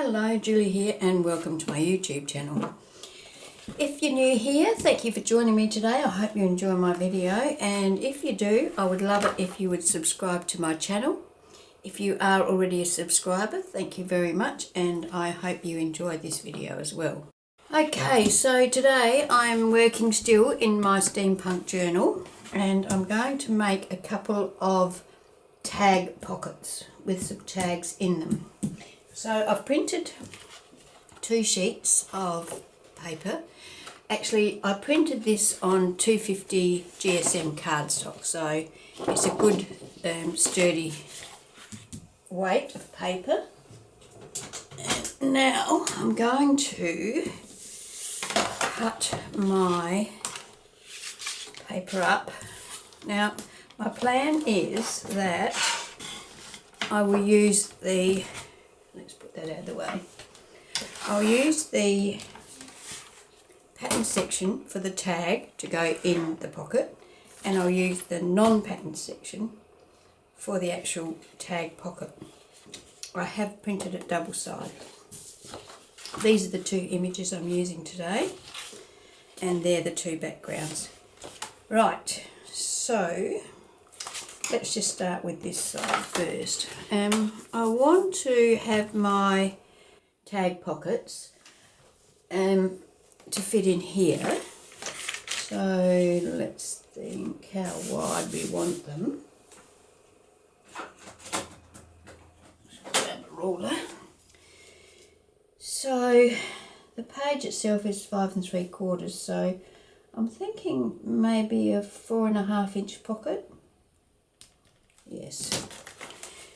Hello, Julie here and welcome to my YouTube channel. If you're new here, thank you for joining me today. I hope you enjoy my video, and if you do, I would love it if you would subscribe to my channel. If you are already a subscriber, thank you very much, and I hope you enjoy this video as well. Okay, so today I'm working still in my steampunk journal, and I'm going to make a couple of tag pockets with some tags in them. So I've printed 2 sheets of paper. Actually, I printed this on 250 GSM cardstock, so it's a good sturdy weight of paper. And now I'm going to cut my paper up. Now my plan is that I will use the, let's put that out of the way, I'll use the pattern section for the tag to go in the pocket, and I'll use the non-pattern section for the actual tag pocket. I have printed it double sided. These are the 2 images I'm using today, and they're the 2 backgrounds. Right, so let's just start with this side first. I want to have my tag pockets to fit in here. So let's think how wide we want them. Grab a ruler. So the page itself is 5 3/4, so I'm thinking maybe a 4.5 inch pocket. Yes.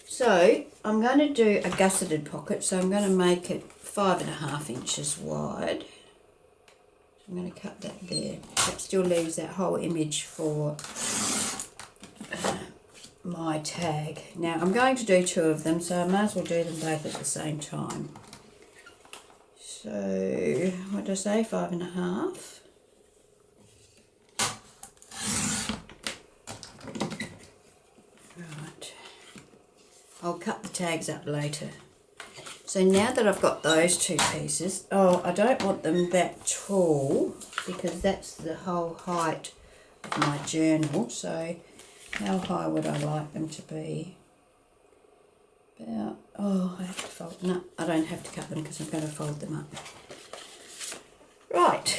So I'm going to do a gusseted pocket, so I'm going to make it 5.5 inches wide. So I'm going to cut that there. That still leaves that whole image for my tag. Now I'm going to do 2 of them, so I might as well do them both at the same time. So what did I say, 5.5? I'll cut the tags up later. So now that I've got those 2 pieces, I don't want them that tall because that's the whole height of my journal. So how high would I like them to be? About, I have to fold, no, I don't have to cut them because I'm going to fold them up. Right,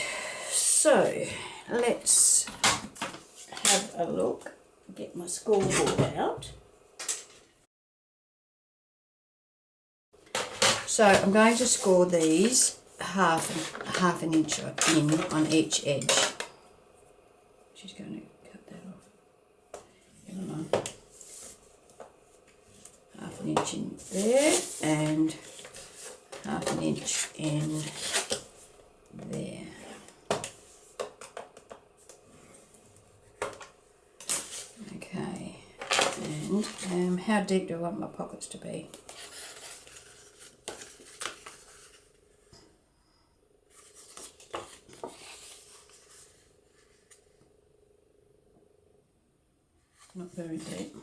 so let's have a look, get my scoreboard out. So I'm going to score these half an inch in on each edge. She's going to cut that off. Come on. Half an inch in there and half an inch in there. Okay. And how deep do I want my pockets to be? Not very deep.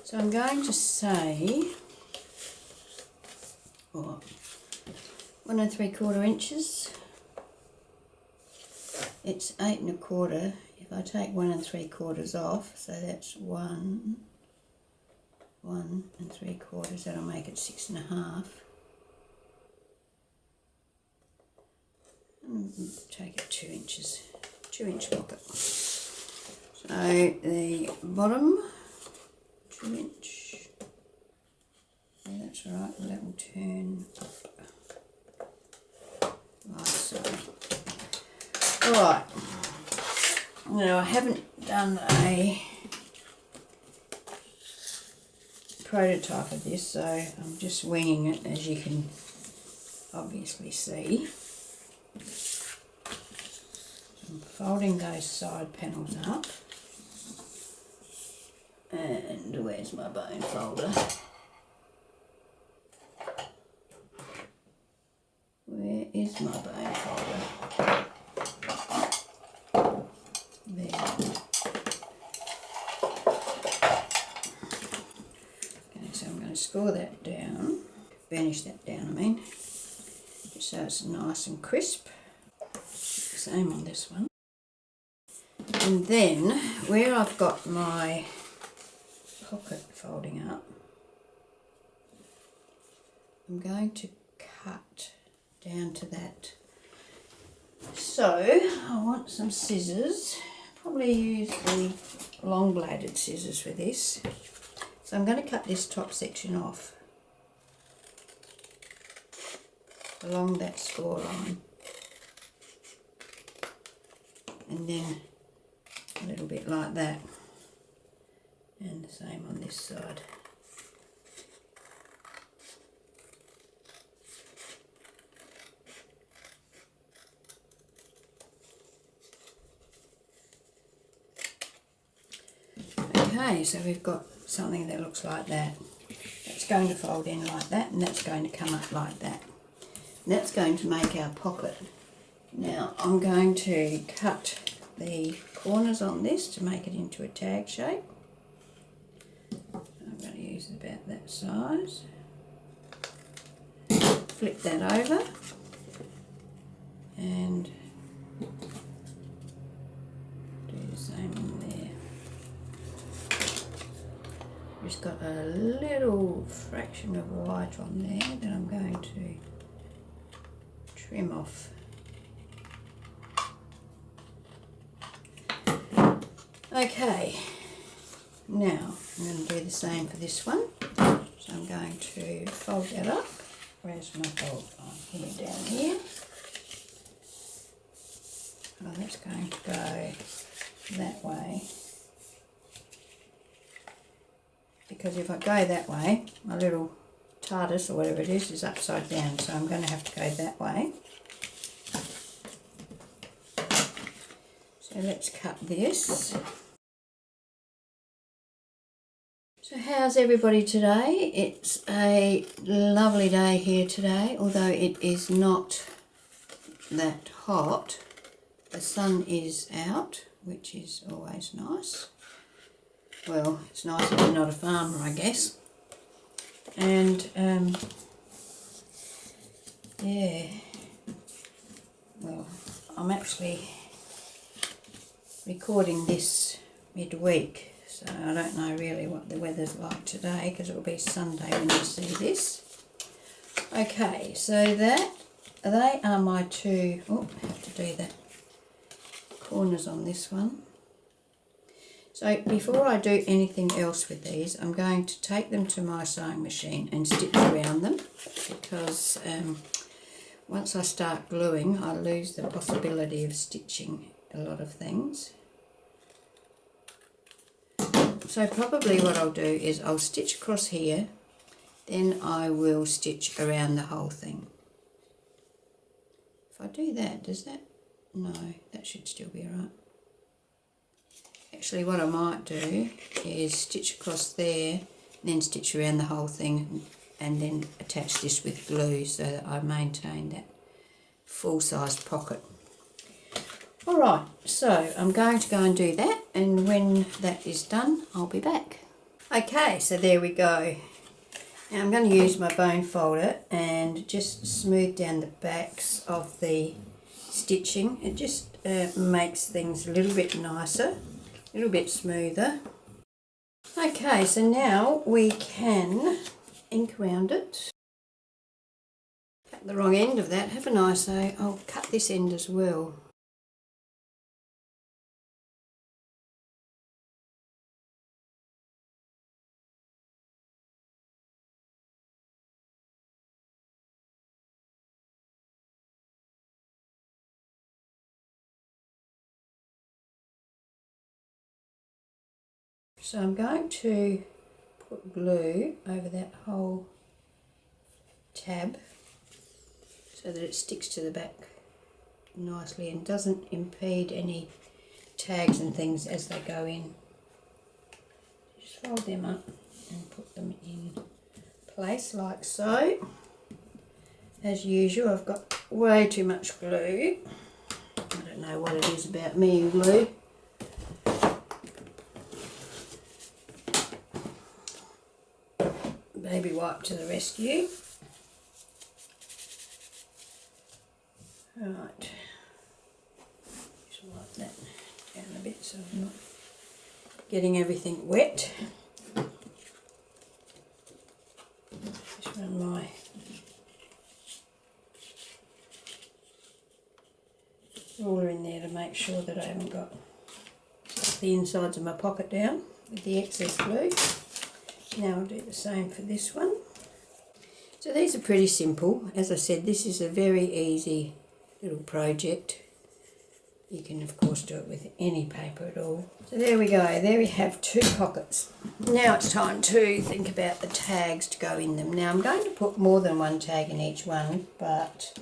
So I'm going to say 1 3/4 inches. It's 8 1/4. If I take 1 3/4 off, so that's 1 3/4, that'll make it 6 1/2. Take it 2 inches, 2 inch pocket. So the bottom 2 inch, yeah, that's right, that will turn up like so. Alright, now I haven't done a prototype of this, so I'm just winging it, as you can obviously see. I'm folding those side panels up. And where's my bone folder? Where is my bone folder? There. Okay, so I'm going to score that down, burnish that down I mean, just so it's nice and crisp. Same on this one. And then where I've got my pocket folding up, I'm going to cut down to that. So I want some scissors, probably use the long bladed scissors for this. So I'm going to cut this top section off along that score line, and then a little bit like that, and the same on this side. Okay, so we've got something that looks like that. That's going to fold in like that, and that's going to come up like that. And that's going to make our pocket. Now I'm going to cut the corners on this to make it into a tag shape. I'm going to use about that size. Flip that over and do the same on there. Just got a little fraction of white on there that I'm going to trim off. Okay, now I'm going to do the same for this one. So I'm going to fold that up. Where's my fold line? Here, down here. Oh, that's going to go that way. Because if I go that way, my little TARDIS or whatever it is upside down, so I'm going to have to go that way. So let's cut this. So how's everybody today? It's a lovely day here today, although it is not that hot. The sun is out, which is always nice. Well, it's nice if you're not a farmer, I guess. And yeah, well, I'm actually recording this midweek, so I don't know really what the weather's like today, because it will be Sunday when you see this. Okay, so they are my two, I have to do that, corners on this one. So before I do anything else with these, I'm going to take them to my sewing machine and stitch around them, because once I start gluing, I lose the possibility of stitching a lot of things. So probably what I'll do is I'll stitch across here, then I will stitch around the whole thing. If I do that, does that? No, that should still be alright. Actually, what I might do is stitch across there, and then stitch around the whole thing, and then attach this with glue so that I maintain that full-sized pocket. Alright, so I'm going to go and do that, and when that is done, I'll be back. Okay, so there we go. Now I'm going to use my bone folder and just smooth down the backs of the stitching. It just makes things a little bit nicer. A little bit smoother. Okay, so now we can ink around it. Cut the wrong end of that, have a nice I'll cut this end as well. So I'm going to put glue over that whole tab so that it sticks to the back nicely and doesn't impede any tags and things as they go in. Just fold them up and put them in place like so. As usual, I've got way too much glue. I don't know what it is about me and glue. Baby Cutterbee wipe to the rescue. Right, just wipe that down a bit so I'm not getting everything wet. Just run my ruler in there to make sure that I haven't got the insides of my pocket down with the excess glue. Now I'll do the same for this one. So these are pretty simple. As I said, this is a very easy little project. You can of course do it with any paper at all. So there we go, there we have 2 pockets. Now it's time to think about the tags to go in them. Now I'm going to put more than 1 tag in each one, but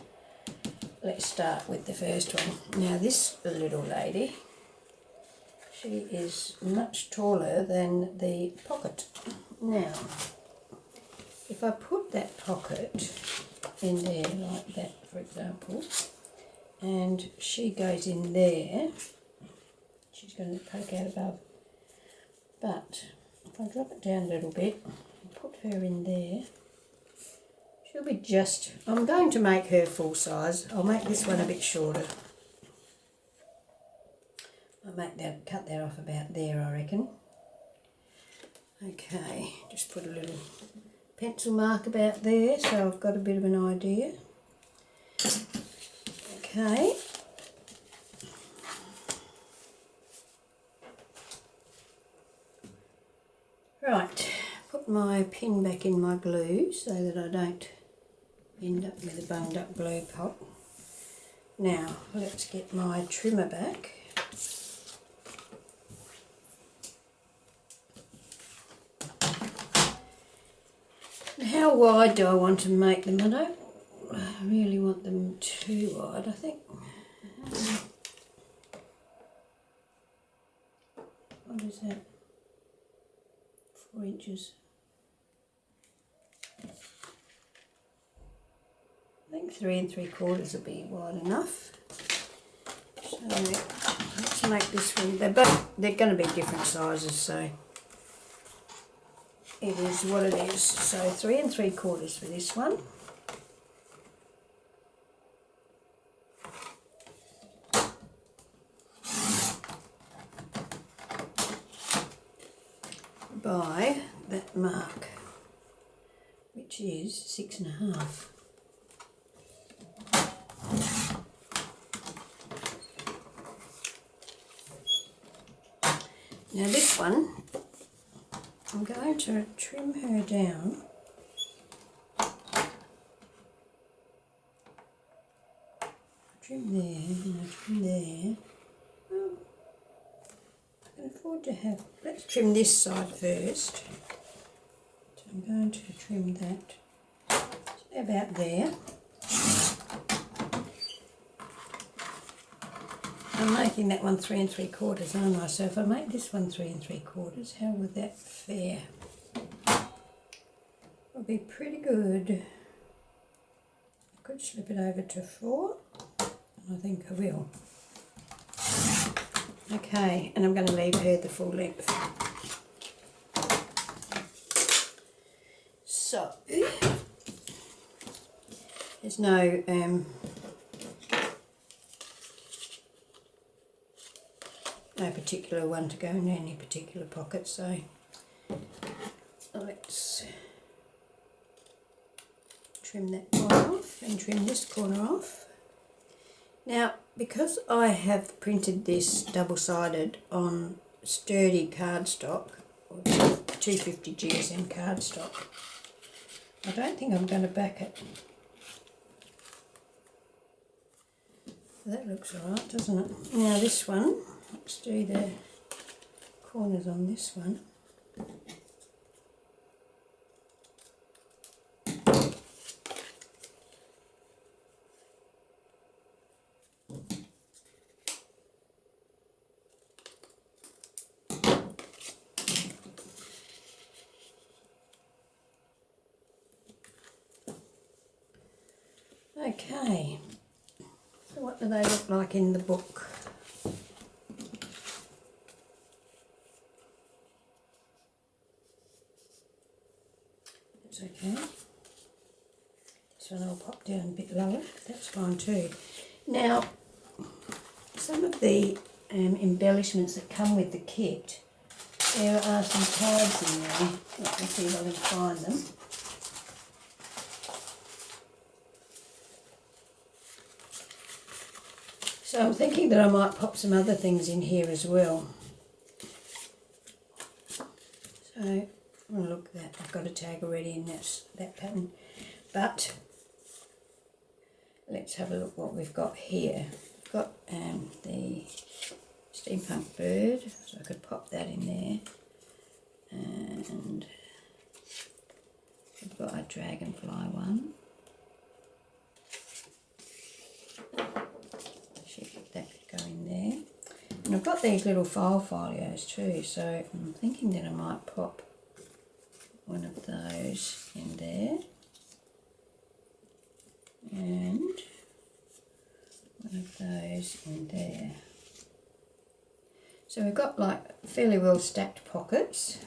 let's start with the first one. Now this little lady, she is much taller than the pocket. Now, if I put that pocket in there like that, for example, and she goes in there, she's going to poke out above. But if I drop it down a little bit and put her in there, she'll be just, I'm going to make her full size. I'll make this one a bit shorter. I'll make that, cut that off about there, I reckon. Okay, just put a little pencil mark about there so I've got a bit of an idea. Okay. Right, put my pin back in my glue so that I don't end up with a bunged up glue pot. Now, let's get my trimmer back. How wide do I want to make them? I don't really want them too wide, I think. What is that? 4 inches. I think 3 3/4 will be wide enough. So let's make this one. They're going to be different sizes, so it is what it is. So 3 3/4 for this one. By that mark, which is 6 1/2. Now this one, I'm going to trim her down trim there and I trim there. Well, I can afford to have, let's trim this side first. So I'm going to trim that about there. I'm making that one 3 3/4, aren't I? So if I make this one 3 3/4, how would that fare? It'll be pretty good. I could slip it over to 4, and I think I will. Okay, and I'm going to leave her the full length. So, there's no no particular one to go in any particular pocket, so let's trim that corner off and trim this corner off. Now, because I have printed this double-sided on sturdy cardstock, or 250 GSM cardstock, I don't think I'm going to back it. That looks alright, doesn't it? Now this one, let's do the corners on this one. Okay, so what do they look like in the book? It's okay This one I'll pop down a bit lower, that's fine too. Now, some of the embellishments that come with the kit, there are some tags in there. Let me see if I can find them. So I'm thinking that I might pop some other things in here as well. So, oh look, that I've got a tag already in that pattern. But let's have a look what we've got here. We've got the Steampunk bird, so I could pop that in there. And we've got a dragonfly one. That could go in there. And I've got these little folios too, so I'm thinking that I might pop one of those in there. And one of those in there. So we've got like fairly well stacked pockets.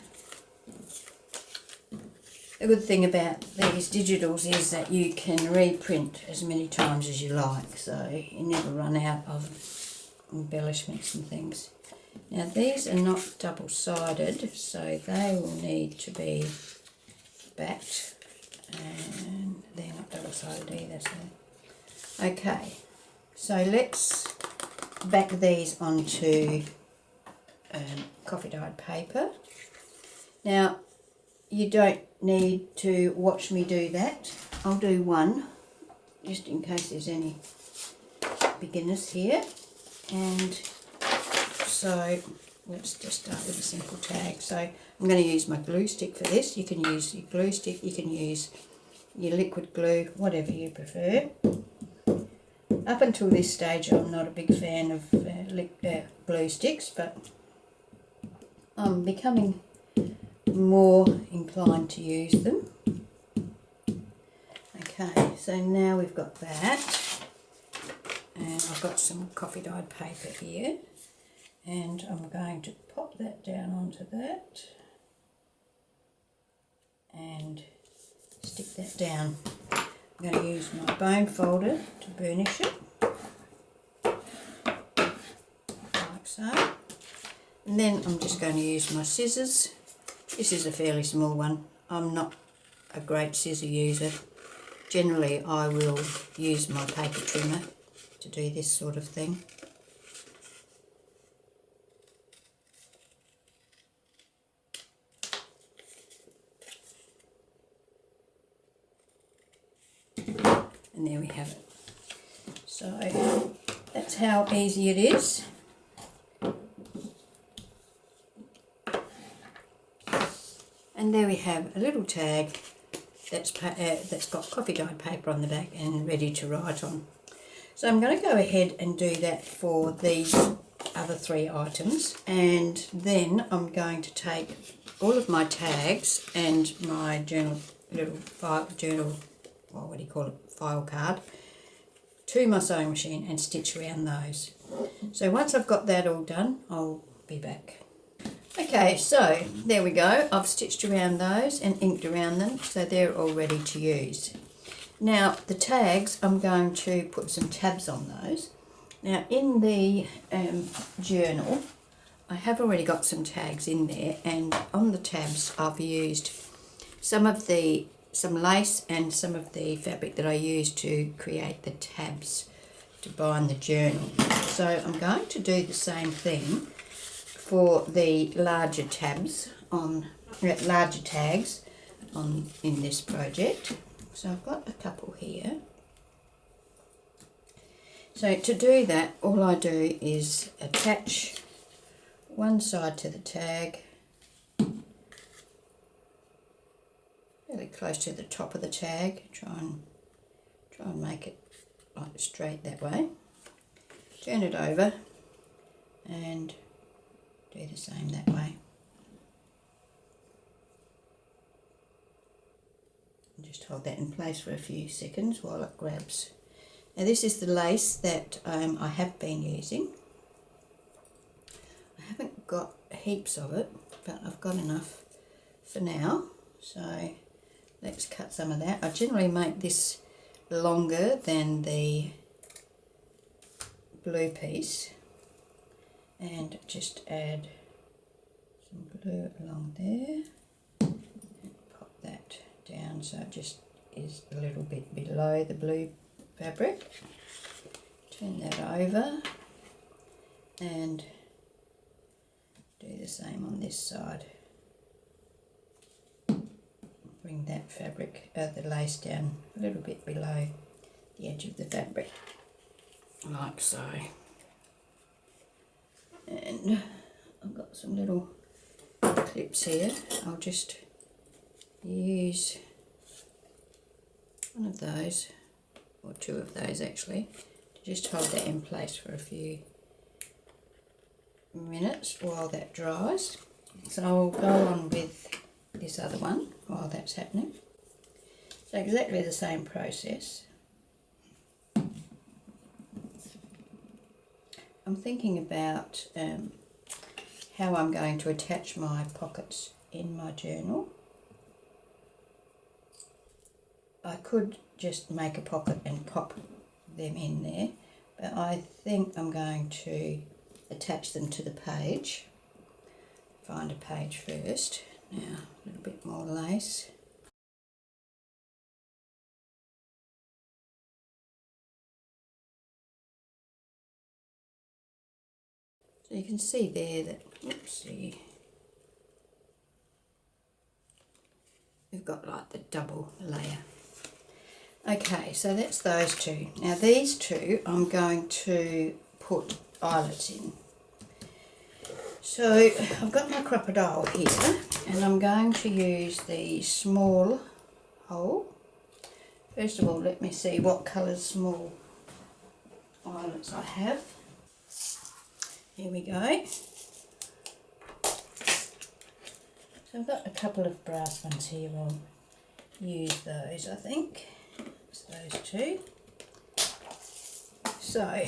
The good thing about these digitals is that you can reprint as many times as you like, so you never run out of embellishments and things. Now these are not double-sided, so they will need to be backed, and they're not double-sided either. So. Okay, so let's back these onto coffee dyed paper. Now you don't need to watch me do that. I'll do one just in case there's any beginners here. And so let's just start with a simple tag. So I'm going to use my glue stick for this. You can use your glue stick, you can use your liquid glue, whatever you prefer. Up until this stage I'm not a big fan of glue sticks, but I'm becoming more inclined to use them. Okay, so now we've got that, and I've got some coffee dyed paper here, and I'm going to pop that down onto that and stick that down. I'm going to use my bone folder to burnish it, like so, and then I'm just going to use my scissors. This is a fairly small one. I'm not a great scissor user. Generally I will use my paper trimmer to do this sort of thing. And there we have it. So that's how easy it is. And there we have a little tag that's got coffee dyed paper on the back and ready to write on. So I'm going to go ahead and do that for these other three items, and then I'm going to take all of my tags and my file card to my sewing machine and stitch around those. So once I've got that all done, I'll be back. Okay, so there we go. I've stitched around those and inked around them, so they're all ready to use. Now the tags, I'm going to put some tabs on those. Now in the journal, I have already got some tags in there, and on the tabs I've used some lace and some of the fabric that I used to create the tabs to bind the journal. So I'm going to do the same thing for the larger tags in this project. So I've got a couple here. So to do that, all I do is attach one side to the tag, really close to the top of the tag. Try and make it like straight that way. Turn it over and do the same that way. And just hold that in place for a few seconds while it grabs. Now this is the lace that I have been using. I haven't got heaps of it, but I've got enough for now. So let's cut some of that. I generally make this longer than the blue piece, and just add some glue along there, pop that down so it just is a little bit below the blue fabric. Turn that over and do the same on this side. Bring that fabric, the lace down a little bit below the edge of the fabric, like so. And I've got some little clips here. I'll just use one of those, or two of those actually, to just hold that in place for a few minutes while that dries. So I'll go on with this other one while that's happening. So exactly the same process. I'm thinking about how I'm going to attach my pockets in my journal. I could just make a pocket and pop them in there, but I think I'm going to attach them to the page. Find a page first. Now a little bit more lace. So you can see there that, oopsie, we've got like the double layer. Okay, so that's those two. Now these two I'm going to put eyelets in. So I've got my crocodile here, and I'm going to use the small hole. First of all, let me see what colours small eyelets I have. Here we go. So I've got a couple of brass ones here. I'll use those, I think. It's those two. So, I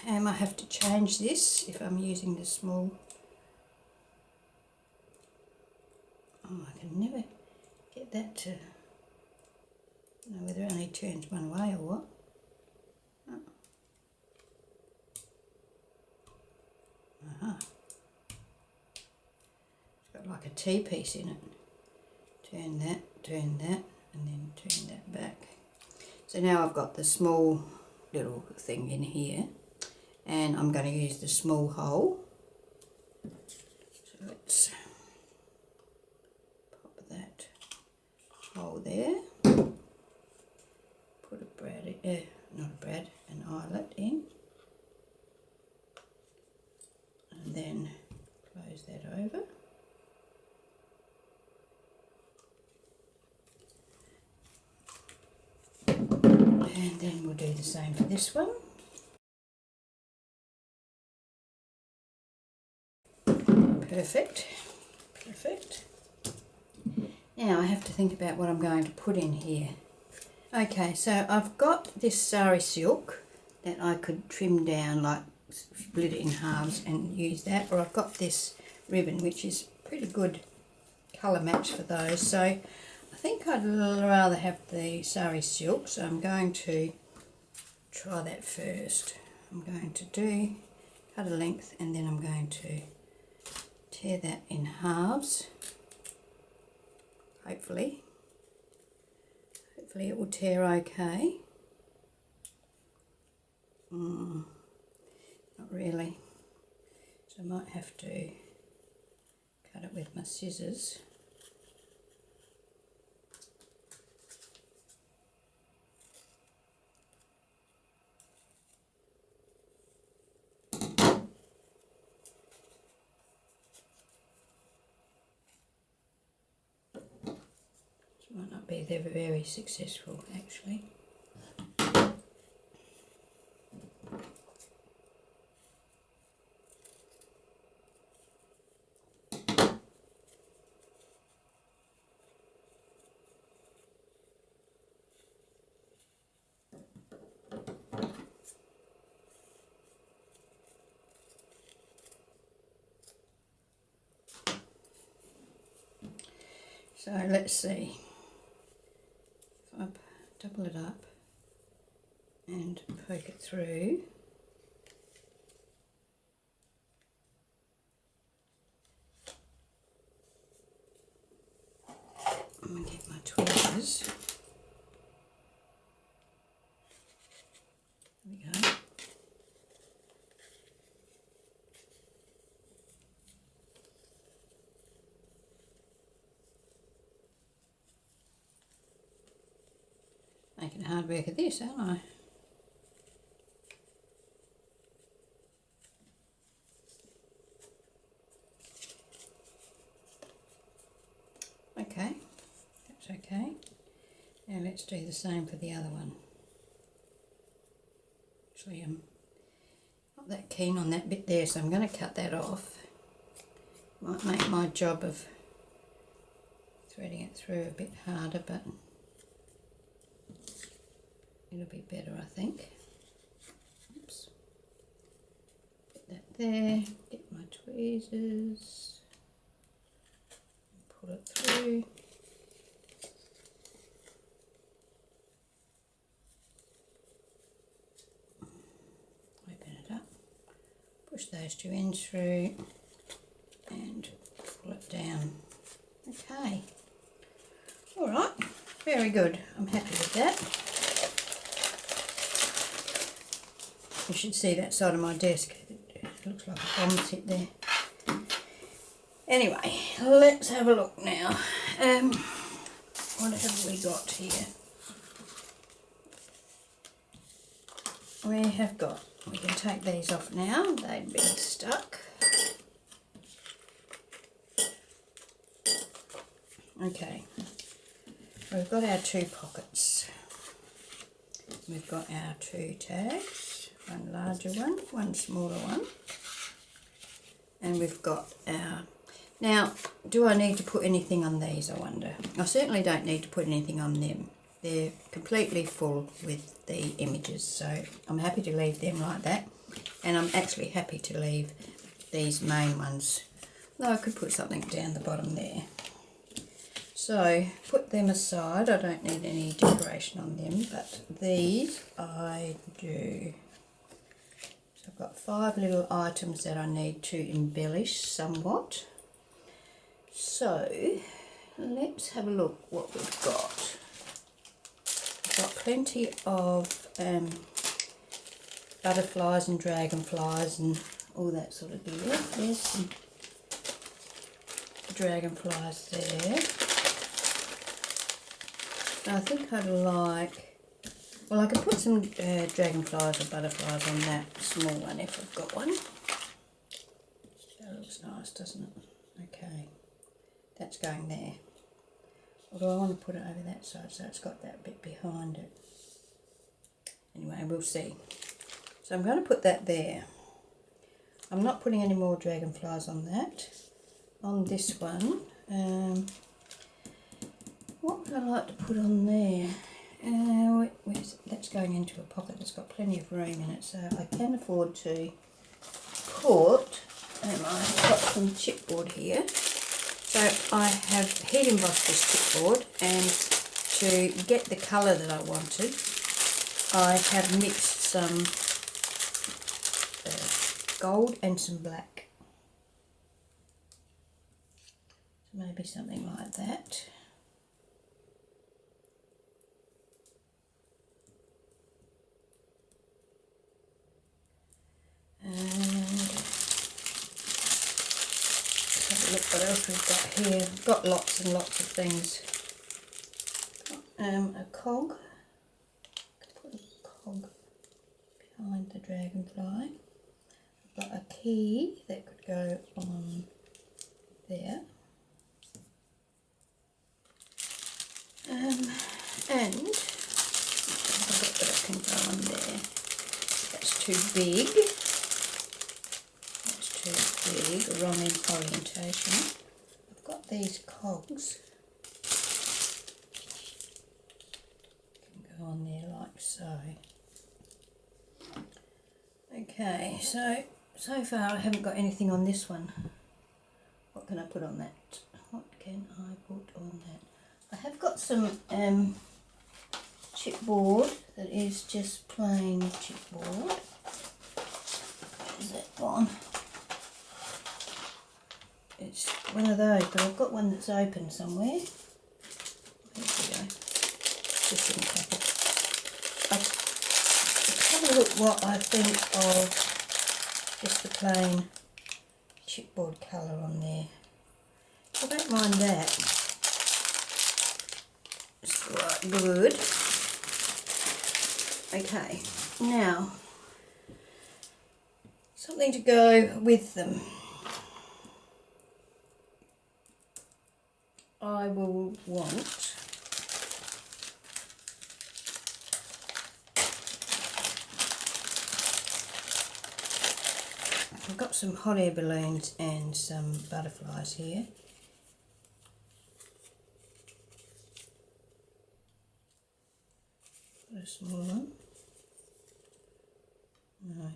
have to change this if I'm using the small. Oh, I can never get that to, I don't know whether it only turns one way or what. Oh. Aha. It's got like a T-piece in it. Turn that, and then turn that back. So now I've got the small little thing in here, and I'm going to use the small hole. So let's pop that hole there. Put a brad, an eyelet in, and then close that over. And then we'll do the same for this one. Perfect, perfect. Now I have to think about what I'm going to put in here. Okay, so I've got this sari silk that I could trim down, like split it in halves and use that, or I've got this ribbon which is pretty good colour match for those. So I think I'd rather have the sari silk, so I'm going to try that first. I'm going to cut a length, and then I'm going to tear that in halves. Hopefully it will tear okay. Not really. So I might have to cut it with my scissors. Might not be very successful actually. So let's see. If I double it up, and poke it through. And get my tweezers. There we go. Making hard work of this, aren't I? Okay, that's okay. Now let's do the same for the other one. Actually, I'm not that keen on that bit there, so I'm going to cut that off. Might make my job of threading it through a bit harder, but it'll be better, I think. Oops. Put that there, get my tweezers, pull it through. Open it up, push those two ends through and pull it down. Okay. Alright, very good. I'm happy with that. You should see that side of my desk. It looks like a bomb's hit there. Anyway, let's have a look now. What have we got here? We can take these off now. They'd been stuck. Okay, we've got our two pockets. We've got our two tags. One larger one, one smaller one, and we've got our... Now, do I need to put anything on these, I wonder? I certainly don't need to put anything on them. They're completely full with the images, so I'm happy to leave them like that, and I'm actually happy to leave these main ones, though I could put something down the bottom there. So, put them aside. I don't need any decoration on them, but these I do. So I've got 5 little items that I need to embellish somewhat. So let's have a look what we've got. We've got plenty of butterflies and dragonflies and all that sort of deal. There's some dragonflies there. I think I'd like... Well, I could put some dragonflies or butterflies on that small one if I've got one. That looks nice, doesn't it? Okay, that's going there. Although I want to put it over that side so it's got that bit behind it. Anyway, we'll see. So I'm going to put that there. I'm not putting any more dragonflies on that. On this one, what would I like to put on there? That's going into a pocket that's got plenty of room in it, so I can afford to put, I've got some chipboard here. So I have heat embossed this chipboard, and to get the colour that I wanted, I have mixed some gold and some black. So maybe something like that. And let's have a look what else we've got here. We've got lots and lots of things. A cog. Put a cog behind the dragonfly. I've got a key that could go on there. And I've got that can go on there. That's too big. That's too big, wrong in orientation. I've got these cogs. Can go on there like so. Okay, so far I haven't got anything on this one. What can I put on that? What can I put on that? I have got some chipboard that is just plain chipboard. Where's that gone? It's one of those, but I've got one that's open somewhere. There we go. Just in the packet. Let's have a look what I think of just the plain chipboard colour on there. I don't mind that. It's quite good. Okay, now something to go with them. I will want I've got some hot air balloons and some butterflies here. Got a small one. No.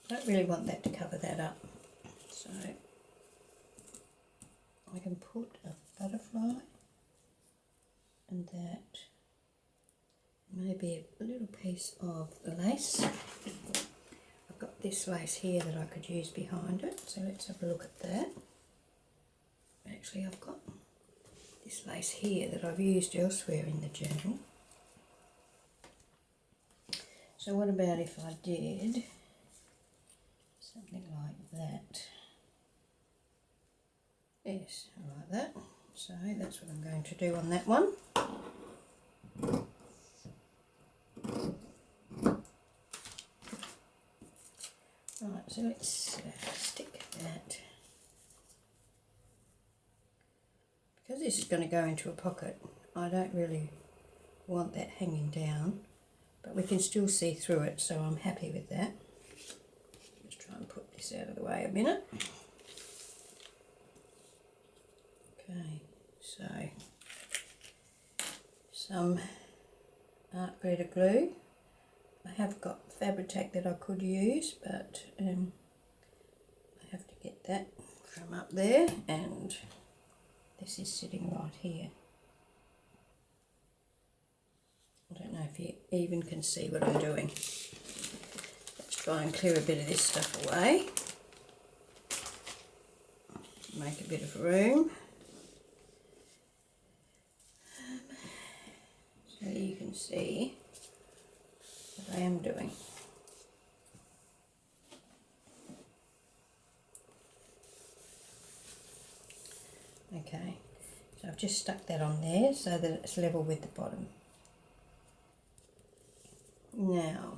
I don't really want that to cover that up, so I can put a butterfly and that, maybe a little piece of the lace. I've got this lace here that I could use behind it, so let's have a look at that. Actually, I've got this lace here that I've used elsewhere in the journal. So what about if I did something like that? Yes, I like that. So that's what I'm going to do on that one. Right, so let's stick that. Because this is going to go into a pocket, I don't really want that hanging down, but we can still see through it, so I'm happy with that. Let's try and put this out of the way a minute. Okay, so some art glitter glue. I have got Fabri-Tac that I could use, but I have to get that from up there, and this is sitting right here. I don't know if you even can see what I'm doing. Let's try and clear a bit of this stuff away. Make a bit of room. So you can see what I am doing. Okay, so I've just stuck that on there so that it's level with the bottom. Now,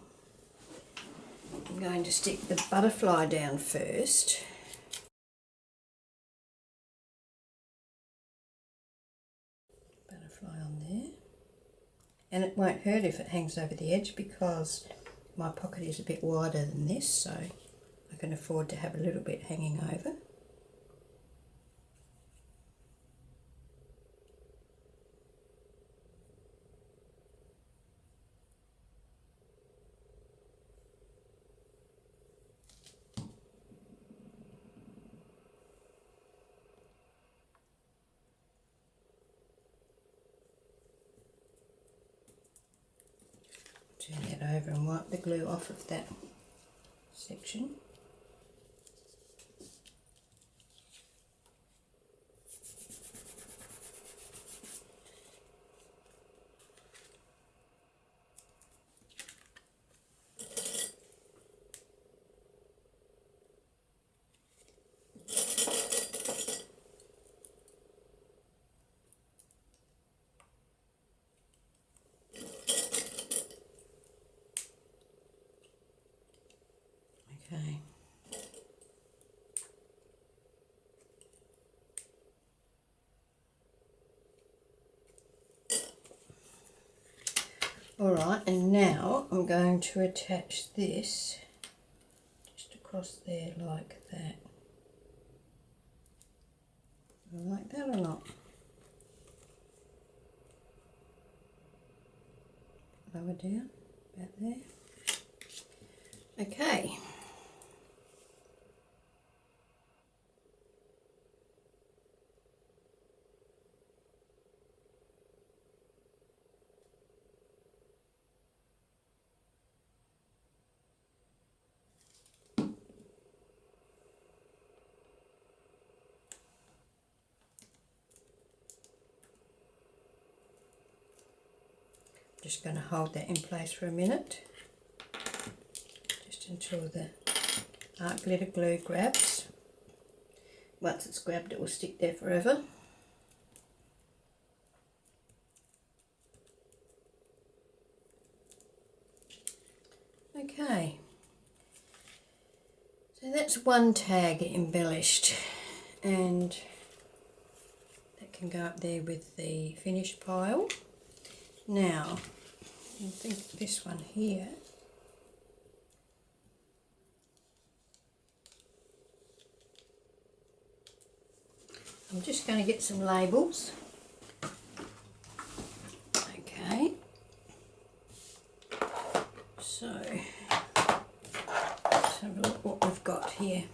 I'm going to stick the butterfly down first. Butterfly on there. And it won't hurt if it hangs over the edge because my pocket is a bit wider than this, so I can afford to have a little bit hanging over. Turn that over and wipe the glue off of that section. Okay. Alright, and now I'm going to attach this just across there like that. Like that or not? Lower down, about there. Okay. just going to hold that in place for a minute, just until the art glitter glue grabs. Once it's grabbed, it will stick there forever. Okay, so that's one tag embellished, and that can go up there with the finished pile. Now, I think this one here, I'm just going to get some labels. Okay, so let's have a look what we've got here.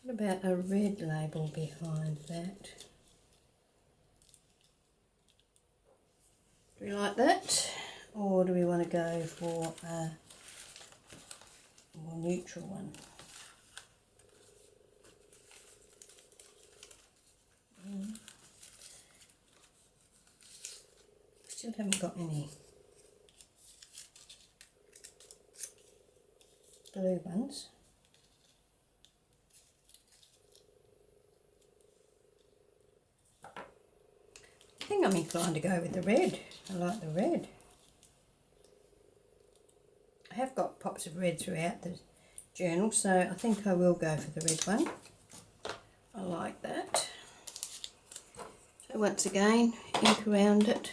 What about a red label behind that? Do we like that, or do we want to go for a more neutral one? Still haven't got any blue ones. I think I'm inclined to go with the red. I like the red. I have got pops of red throughout the journal, so I think I will go for the red one. I like that. So once again, ink around it.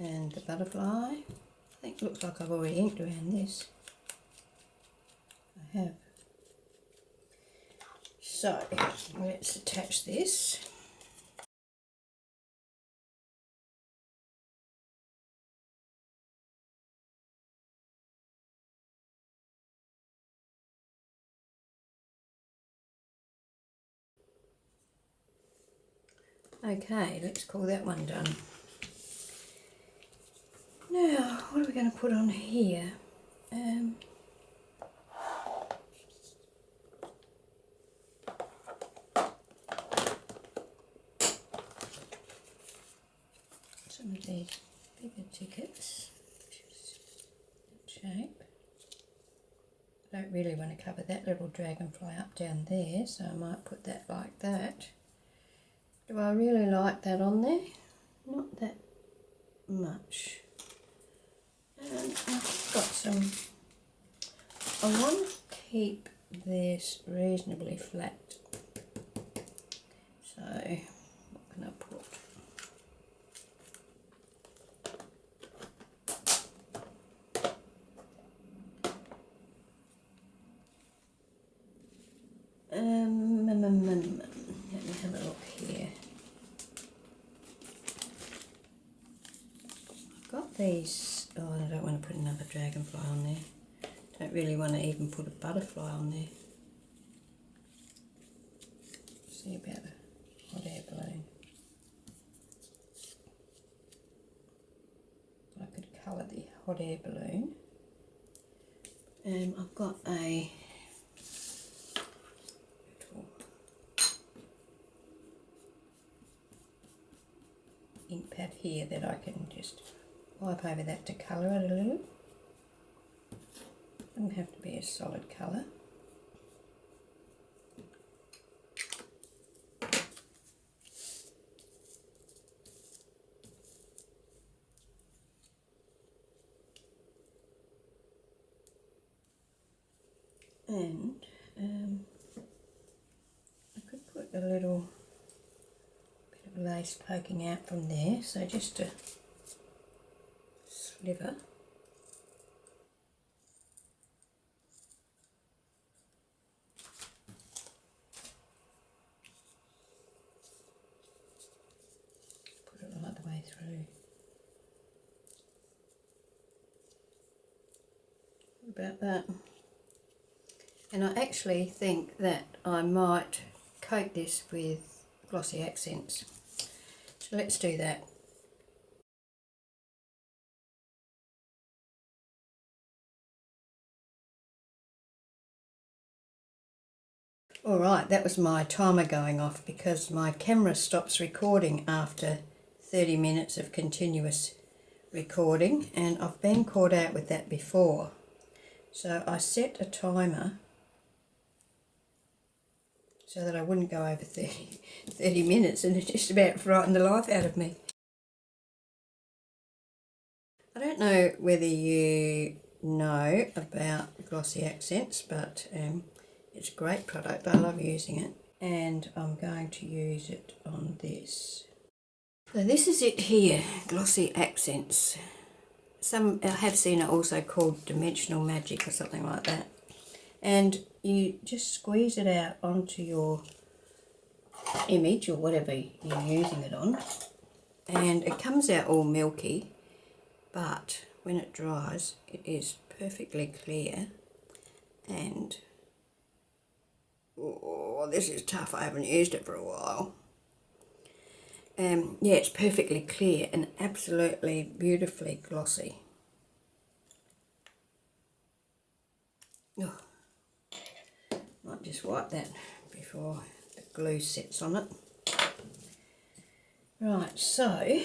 And the butterfly. I think it looks like I've already inked around this. I have. So let's attach this. Okay, let's call that one done. Now, what are we going to put on here? Some of these bigger tickets, just that shape. I don't really want to cover that little dragonfly up down there, so I might put that like that. Do I really like that on there? Not that much. And I've got some, I want to keep this reasonably flat. So, what can I put? Let me have a look here. I've got these, oh, I don't want to put another dragonfly on there. Don't really want to even put a butterfly on there. See about a hot air balloon. I could colour the hot air balloon. I've got a ink pad here that I can just wipe over that to colour it a little. Doesn't have to be a solid colour. And I could put a little bit of lace poking out from there, so just a sliver. Put it right the way through. What about that? And I actually think that I might coat this with Glossy Accents. So let's do that. Alright, that was my timer going off because my camera stops recording after 30 minutes of continuous recording, and I've been caught out with that before. So I set a timer so that I wouldn't go over 30 minutes, and it just about frightened the life out of me. I don't know whether you know about Glossy Accents, but it's a great product. I love using it, and I'm going to use it on this. So this is it here, Glossy Accents. I have seen it also called Dimensional Magic or something like that. And you just squeeze it out onto your image or whatever you're using it on, and it comes out all milky, but when it dries it is perfectly clear. And oh, this is tough, I haven't used it for a while. Yeah, it's perfectly clear and absolutely beautifully glossy. Oh, might just wipe that before the glue sets on it. Right, so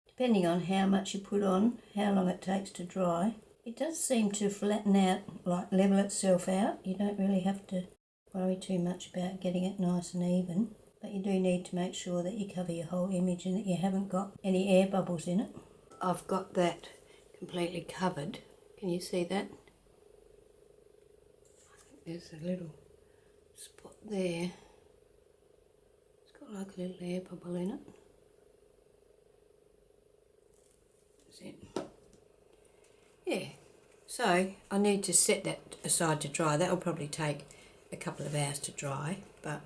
depending on how much you put on, how long it takes to dry, it does seem to flatten out, like level itself out. You don't really have to worry too much about getting it nice and even, but you do need to make sure that you cover your whole image and that you haven't got any air bubbles in it. I've got that completely covered. Can you see that? There's a little spot there. It's got like a little air bubble in it. It. Yeah, so I need to set that aside to dry. That'll probably take a couple of hours to dry, but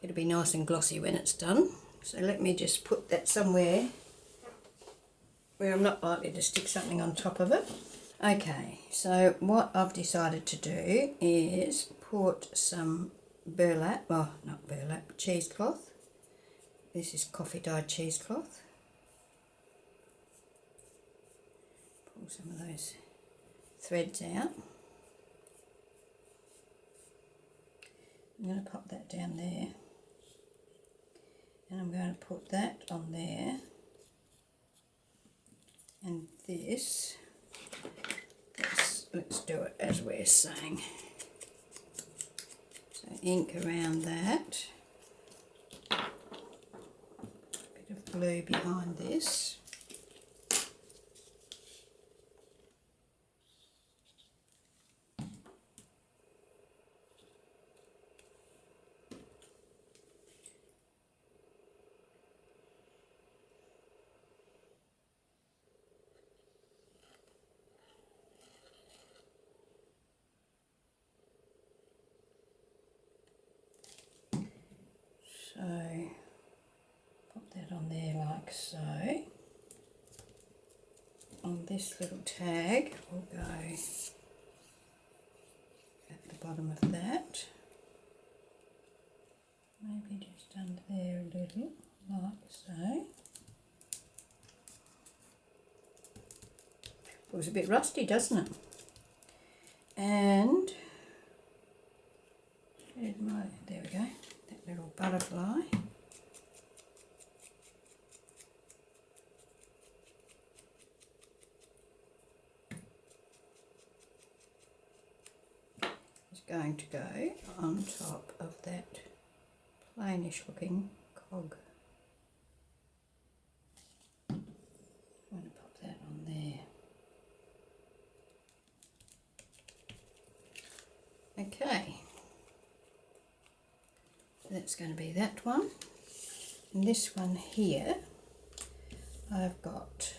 it'll be nice and glossy when it's done. So let me just put that somewhere where I'm not likely to stick something on top of it. Okay, so what I've decided to do is put some burlap, well not burlap, cheesecloth. This is coffee dyed cheesecloth. Pull some of those threads out. I'm going to pop that down there, and I'm going to put that on there, and this, let's do it as we're saying. So ink around that, a bit of glue behind this. So pop that on there like so. On this little tag we'll go at the bottom of that. Maybe just under there a little, like so. It was a bit rusty, doesn't it? And here's my, there we go, that little butterfly. Is going to go on top of that plainish looking cog. I'm going to pop that on there. Okay, so that's going to be that one. And this one here, I've got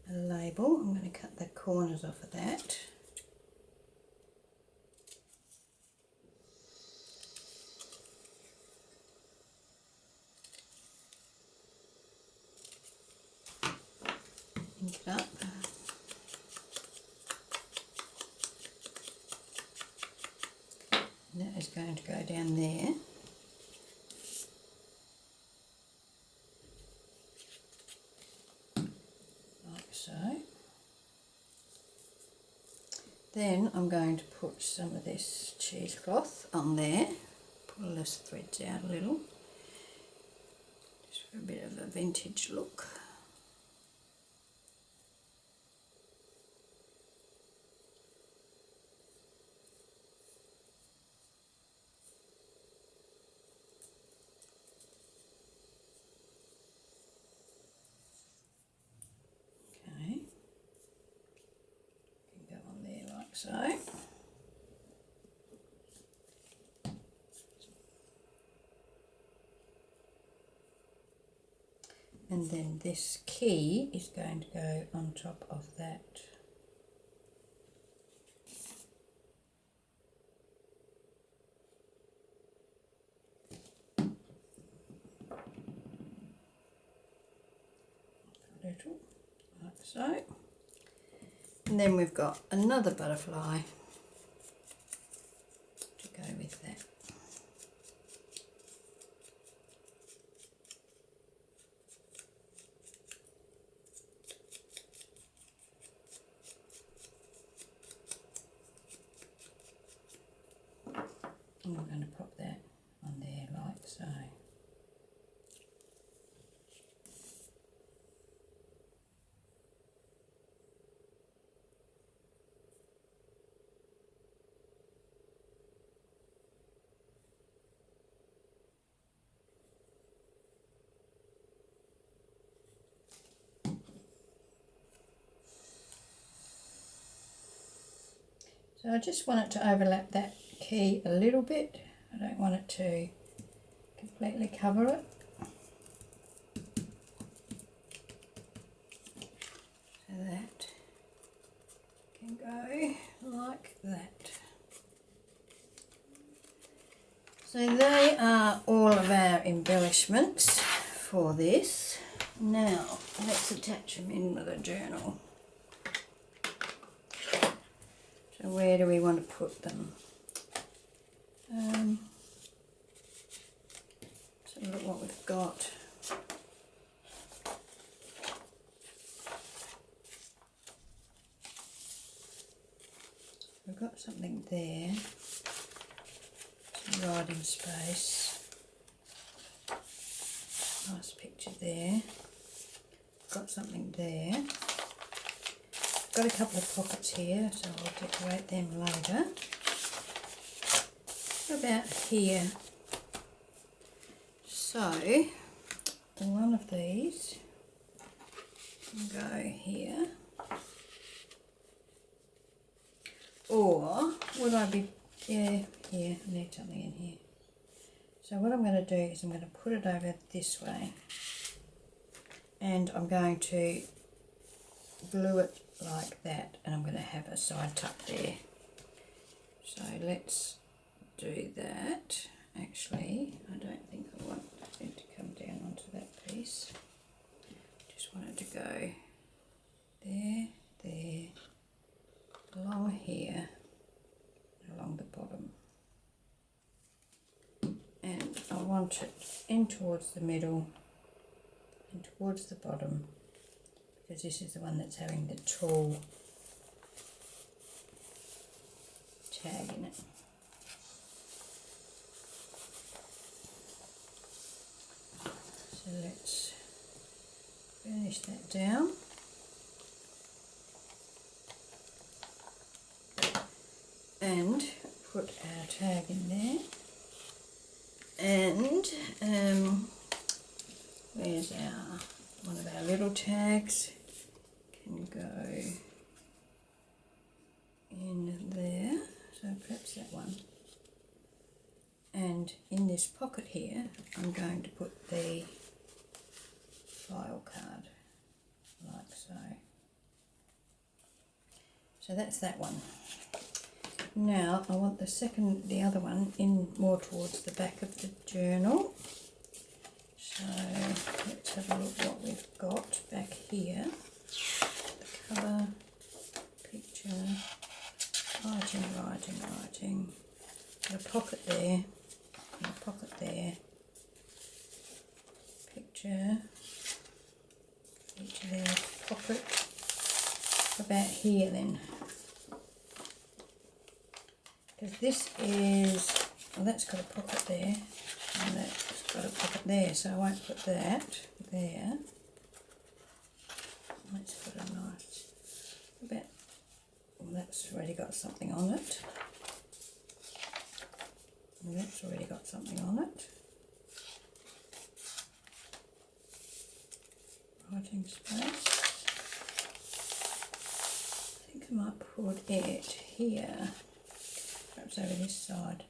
a label. I'm going to cut the corners off of that. Ink it up. And that is going to go down there. so. Then I'm going to put some of this cheesecloth on there, pull those threads out a little, just for a bit of a vintage look. So, and then this key is going to go on top of that. A little, like so. And then we've got another butterfly to go with that. And I'm going to pop that on there like so. So I just want it to overlap that key a little bit. I don't want it to completely cover it. So that can go like that. So they are all of our embellishments for this. Now let's attach them in with a journal. So where do we want to put them? So look what we've got. We've got something there, some writing space, nice picture there, got something there. Got a couple of pockets here, so I'll decorate them later. About here. So, one of these can go here. Or, would I be, yeah, here, I need something in here. So what I'm going to do is I'm going to put it over this way. And I'm going to glue it like that, and I'm going to have a side tuck there. So let's do that. Actually, I don't think I want it to come down onto that piece. Just want it to go there, there, along here, along the bottom. And I want it in towards the middle and towards the bottom, because this is the one that's having the tall tag in it. So let's finish that down. And put our tag in there. And where's our one of our little tags? Can go in there, so perhaps that one. And in this pocket here, I'm going to put the file card, like so. So that's that one. Now I want the other one in more towards the back of the journal. So let's have a look what we've got back here. The cover, picture, writing, got a pocket there, and a pocket there, picture there, pocket, about here then? Because this is, well, that's got a pocket there, and that's got a pocket there, so I won't put that there. Let's put a nice, about, well, that's already got something on it. Well, that's already got something on it. Writing space. I think I might put it here, perhaps over this side.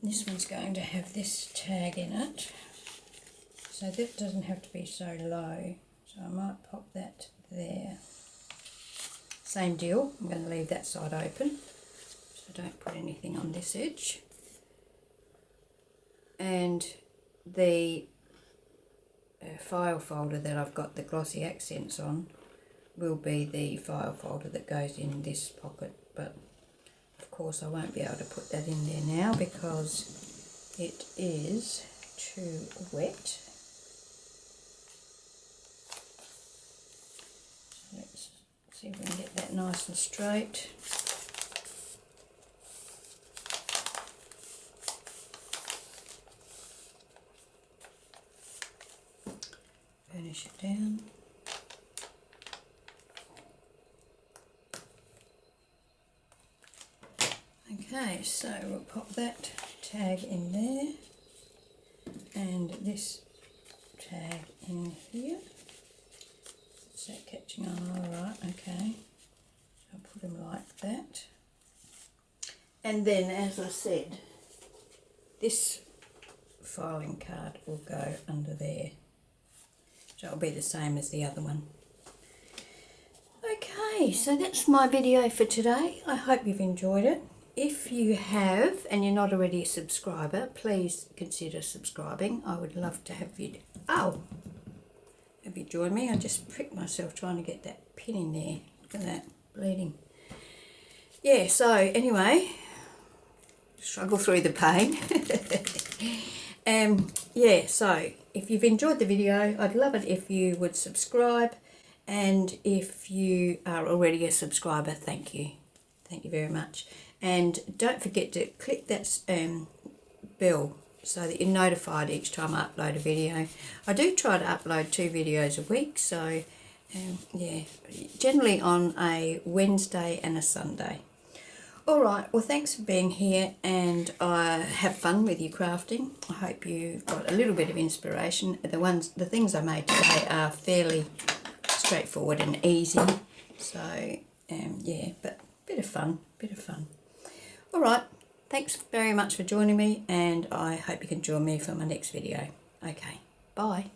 This one's going to have this tag in it, so that doesn't have to be so low, so I might pop that there. Same deal, I'm going to leave that side open, so don't put anything on this edge. And the file folder that I've got the Glossy Accents on will be the file folder that goes in this pocket, but of course I won't be able to put that in there now because it is too wet. So let's see if we can get that nice and straight. Finish it down. Okay, so we'll pop that tag in there and this tag in here. Is that catching on? Alright, okay. I'll put them like that. And then, as I said, this filing card will go under there. So it'll be the same as the other one. Okay, so that's my video for today. I hope you've enjoyed it. If you have and you're not already a subscriber, please consider subscribing. I would love to have you. Oh, have you joined me? I just pricked myself trying to get that pin in there. Look at that, bleeding. Yeah, so anyway, struggle through the pain. Yeah, so if you've enjoyed the video, I'd love it if you would subscribe, and if you are already a subscriber, thank you very much. And don't forget to click that bell so that you're notified each time I upload a video. I do try to upload 2 videos a week, so yeah, generally on a Wednesday and a Sunday. Alright, well thanks for being here, and have fun with your crafting. I hope you got a little bit of inspiration. The things I made today are fairly straightforward and easy, so yeah, but bit of fun. Alright, thanks very much for joining me, and I hope you can join me for my next video. Okay, bye.